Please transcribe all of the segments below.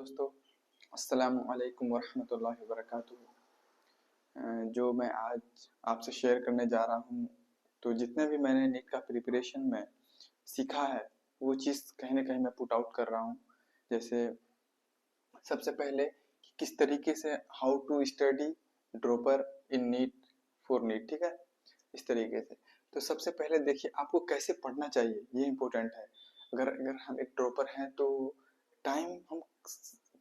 दोस्तों, अस्सलाम वालेकुम वरहमतुल्लाहि वबरकातुहू। जो मैं आज आपसे शेयर करने जा रहा हूँ, तो जितने भी मैंने नीट का प्रिपरेशन में सीखा है वो चीज़ कहीं ना कहीं मैं पुट आउट कर रहा हूँ। जैसे सबसे पहले कि किस तरीके से how to study dropper in NEET for NEET, ठीक है, इस तरीके से। तो सबसे पहले देखिए आपको कैसे पढ़ना चाहिए, ये इम्पोर्टेंट है। अगर अगर हम एक ड्रॉपर हैं तो टाइम हम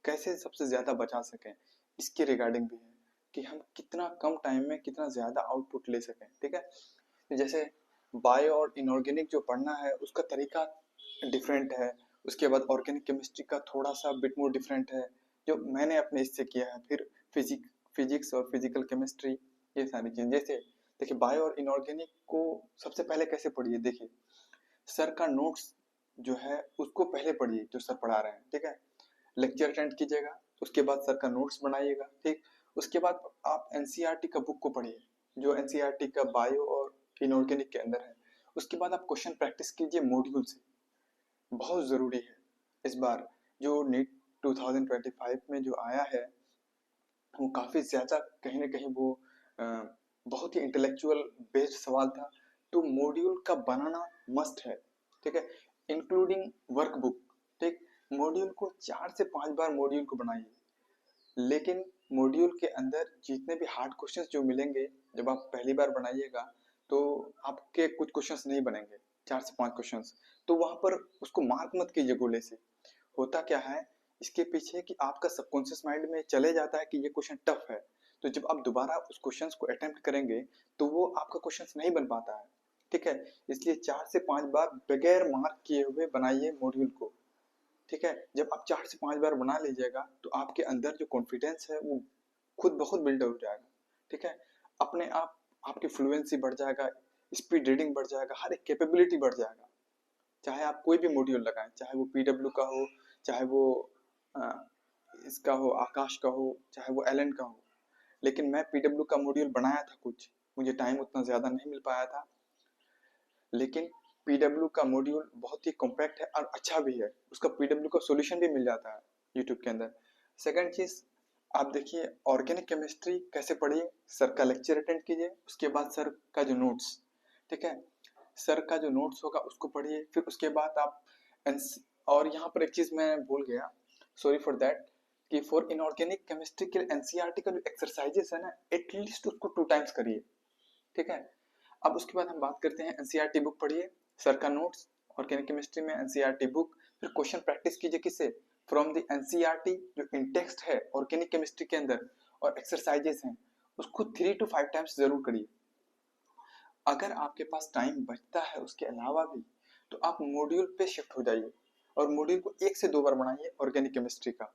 कैसे सबसे ज़्यादा बचा सकें, इसके रिगार्डिंग भी है कि हम कितना कम टाइम में कितना ज़्यादा आउटपुट ले सकें, ठीक है। जैसे बायो और इनऑर्गेनिक जो पढ़ना है उसका तरीका डिफरेंट है। उसके बाद ऑर्गेनिक केमिस्ट्री का थोड़ा सा बिट मोर डिफरेंट है जो मैंने अपने इससे किया है। फिर फिजिक्स और फिजिकल केमिस्ट्री, ये सारी चीज़। जैसे देखिए बायो और इनऑर्गेनिक को सबसे पहले कैसे पढ़िए, देखिए सर का नोट्स जो है उसको पहले पढ़िए जो सर पढ़ा रहे हैं, ठीक है। लेक्चर अटेंड कीजिएगा, उसके बाद सर का नोट्स बनाइएगा, ठीक। उसके बाद आप एनसीईआरटी का बुक को पढ़िए जो एनसीईआरटी का बायो और इनऑर्गेनिक के अंदर है। उसके बाद आप क्वेश्चन प्रैक्टिस कीजिए मॉड्यूल से, बहुत ज़रूरी है। इस बार जो नीट 2025 में जो आया है वो काफ़ी ज़्यादा कहीं ना कहीं वो बहुत ही इंटेलेक्चुअल बेस्ड सवाल था। तो मॉड्यूल का बनाना मस्ट है, ठीक है, इंक्लूडिंग वर्कबुक, ठीक। मॉड्यूल को 4 से 5 बार मॉड्यूल को बनाइए, लेकिन मॉड्यूल के अंदर जितने भी हार्ड क्वेश्चंस जो मिलेंगे जब आप पहली बार बनाइएगा तो आपके कुछ क्वेश्चंस नहीं बनेंगे, 4 से 5 क्वेश्चंस। तो वहां पर उसको मार्क मत कीजिए गोले से। होता क्या है इसके पीछे कि आपका सबकॉन्शियस माइंड में चले जाता है कि ये क्वेश्चन टफ है, तो जब आप दोबारा उस क्वेश्चन को अटेम्प्ट करेंगे तो वो आपका क्वेश्चन नहीं बन पाता है, ठीक है। इसलिए 4 से 5 बार बगैर मार्क किए हुए बनाइए मॉड्यूल को, ठीक है। जब आप 4 से 5 बार बना लीजिएगा तो आपके अंदर जो कॉन्फिडेंस है वो खुद ब खुद बिल्ड हो जाएगा, ठीक है। अपने आप आपकी फ्लुएंसी बढ़ जाएगा, स्पीड रीडिंग बढ़ जाएगा, हर एक कैपेबिलिटी बढ़ जाएगा। चाहे आप कोई भी मॉड्यूल लगाएं, चाहे वो पीडब्ल्यू का हो, चाहे वो अ, इसका हो, आकाश का हो, चाहे वो एलन का हो। लेकिन मैं पीडब्ल्यू का मॉड्यूल बनाया था, कुछ मुझे टाइम उतना ज़्यादा नहीं मिल पाया था, लेकिन पीडब्ल्यू का मॉड्यूल बहुत ही कॉम्पैक्ट है और अच्छा भी है। उसका पीडब्ल्यू का सॉल्यूशन भी मिल जाता है यूट्यूब के अंदर। सेकंड चीज़ आप देखिए ऑर्गेनिक केमिस्ट्री कैसे पढ़िए, सर का लेक्चर अटेंड कीजिए, उसके बाद सर का जो नोट्स, ठीक है, सर का जो नोट्स होगा उसको पढ़िए। फिर उसके बाद आप और यहाँ पर एक चीज़ मैं भूल गया, सॉरी फॉर दैट, कि फॉर इनऑर्गेनिक केमिस्ट्री के एनसीईआरटी का जो एक्सरसाइजेस है ना, एटलीस्ट उसको 2 टाइम्स करिए, ठीक है। अब उसके बाद हम बात करते हैं एनसीईआरटी बुक पढ़िए, सर का नोट्स, ऑर्गेनिक केमिस्ट्री में एनसीईआरटी बुक। फिर क्वेश्चन प्रैक्टिस कीजिए किससे, फ्रॉम द एनसीईआरटी जो इन टेक्स्ट है ऑर्गेनिक केमिस्ट्री के अंदर, और एक्सरसाइजेस हैं उसको 3 to 5 टाइम्स जरूर करिए। अगर आपके पास टाइम बचता है उसके अलावा भी तो आप मॉड्यूल पे शिफ्ट हो जाइए और मॉड्यूल को 1 से 2 बार बनाइए ऑर्गेनिक केमिस्ट्री का।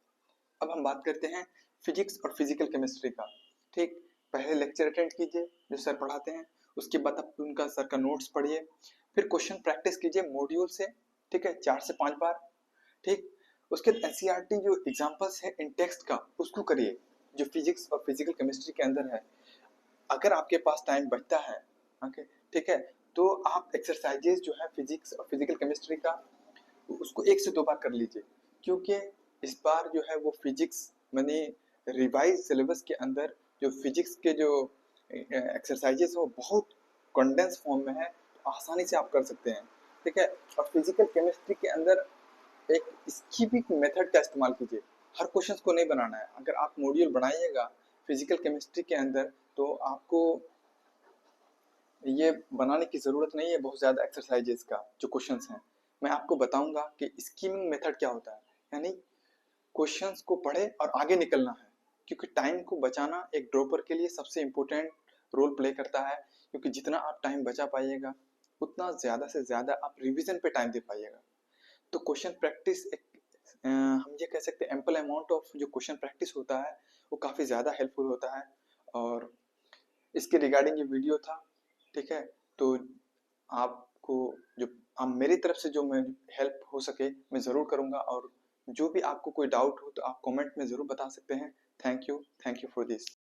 अब हम बात करते हैं फिजिक्स और फिजिकल केमिस्ट्री का, ठीक। पहले लेक्चर अटेंड कीजिए जो सर पढ़ाते हैं, उसके बाद आप उनका सर का नोट्स पढ़िए, फिर क्वेश्चन प्रैक्टिस कीजिए मॉड्यूल से, ठीक है, 4 से 5 बार, ठीक। उसके बाद एनसीईआरटी जो एग्जांपल्स है इन टेक्स्ट का उसको करिए जो फिजिक्स और फिजिकल केमिस्ट्री के अंदर है। अगर आपके पास टाइम बचता है, ओके, ठीक है, तो आप एक्सरसाइजेज जो है फिजिक्स और फिजिकल केमिस्ट्री का उसको 1 से 2 बार कर लीजिए, क्योंकि इस बार जो है वो फिजिक्स मैंने रिवाइज सिलेबस के अंदर जो फिजिक्स के जो एक्सरसाइजेस है वो बहुत कंडेंस फॉर्म में है, तो आसानी से आप कर सकते हैं, ठीक है। और फिजिकल केमिस्ट्री के अंदर एक स्कीपिंग मेथड का इस्तेमाल कीजिए, हर क्वेश्चन को नहीं बनाना है। अगर आप मॉड्यूल बनाइएगा फिजिकल केमिस्ट्री के अंदर तो आपको ये बनाने की ज़रूरत नहीं है बहुत ज़्यादा एक्सरसाइजेस का जो क्वेश्चंस हैं। मैं आपको बताऊंगा कि स्कीमिंग मेथड क्या होता है, यानी क्वेश्चंस को पढ़े और आगे निकलना है, क्योंकि टाइम को बचाना एक ड्रॉपर के लिए सबसे इम्पोर्टेंट रोल प्ले करता है। क्योंकि जितना आप टाइम बचा पाइएगा उतना ज़्यादा से ज़्यादा आप रिविजन पे टाइम दे पाइएगा। तो क्वेश्चन प्रैक्टिस एक हम ये कह सकते हैं एम्पल अमाउंट ऑफ जो क्वेश्चन प्रैक्टिस होता है वो काफ़ी ज़्यादा हेल्पफुल होता है। और इसके रिगार्डिंग ये वीडियो था, ठीक है। तो आपको जो आप मेरी तरफ से जो मैं हेल्प हो सके मैं ज़रूर करूँगा, और जो भी आपको कोई डाउट हो तो आप कमेंट में ज़रूर बता सकते हैं। Thank you for this.